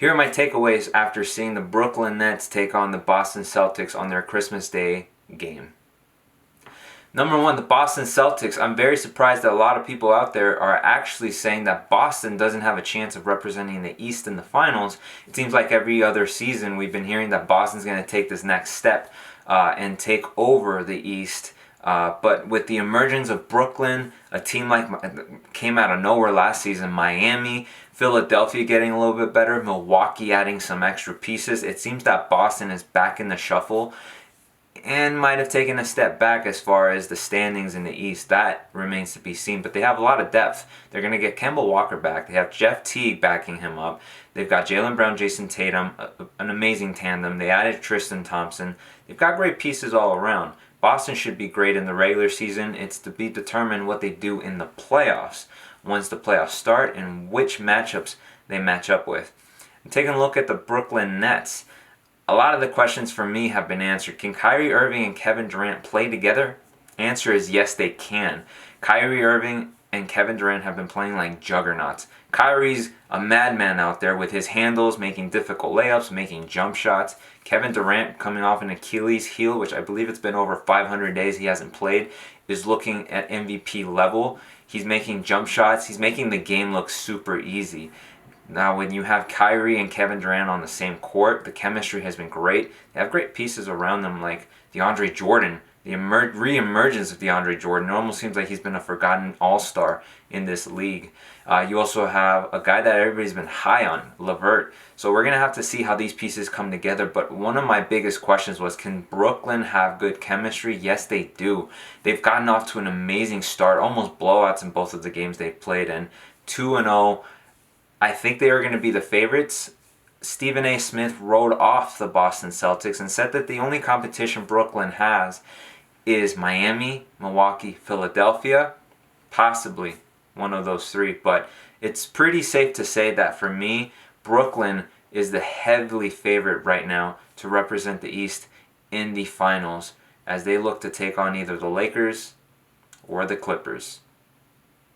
Here are my takeaways after seeing the Brooklyn Nets take on the Boston Celtics on their Christmas Day game. Number one, the Boston Celtics. I'm very surprised that a lot of people out there are actually saying that Boston doesn't have a chance of representing the East in the finals. It seems like every other season we've been hearing that Boston's going to take this next step and take over the East. But with the emergence of Brooklyn, a team like came out of nowhere last season, Miami, Philadelphia getting a little bit better, Milwaukee adding some extra pieces, it seems that Boston is back in the shuffle and might have taken a step back as far as the standings in the East. That remains to be seen, but they have a lot of depth. They're going to get Kemba Walker back. They have Jeff Teague backing him up. They've got Jaylen Brown, Jason Tatum, an amazing tandem. They added Tristan Thompson. They've got great pieces all around. Boston should be great in the regular season. It's to be determined what they do in the playoffs once the playoffs start and which matchups they match up with. And taking a look at the Brooklyn Nets, a lot of the questions for me have been answered. Can Kyrie Irving and Kevin Durant play together? Answer is yes, they can. Kyrie Irving and Kevin Durant have been playing like juggernauts. Kyrie's a madman out there with his handles, making difficult layups, making jump shots. Kevin Durant, coming off an Achilles heel, which I believe it's been over 500 days he hasn't played, is looking at MVP level. He's making jump shots. He's making the game look super easy. Now, when you have Kyrie and Kevin Durant on the same court, the chemistry has been great. They have great pieces around them like DeAndre Jordan. The re-emergence of DeAndre Jordan, it almost seems like he's been a forgotten all-star in this league. You also have a guy that everybody's been high on, LeVert. So we're going to have to see how these pieces come together. But one of my biggest questions was, can Brooklyn have good chemistry? Yes, they do. They've gotten off to an amazing start, almost blowouts in both of the games they've played in. 2-0. I think they are going to be the favorites. Stephen A. Smith wrote off the Boston Celtics and said that the only competition Brooklyn has is Miami, Milwaukee, Philadelphia, possibly one of those three. But it's pretty safe to say that for me, Brooklyn is the heavily favorite right now to represent the East in the finals as they look to take on either the Lakers or the Clippers.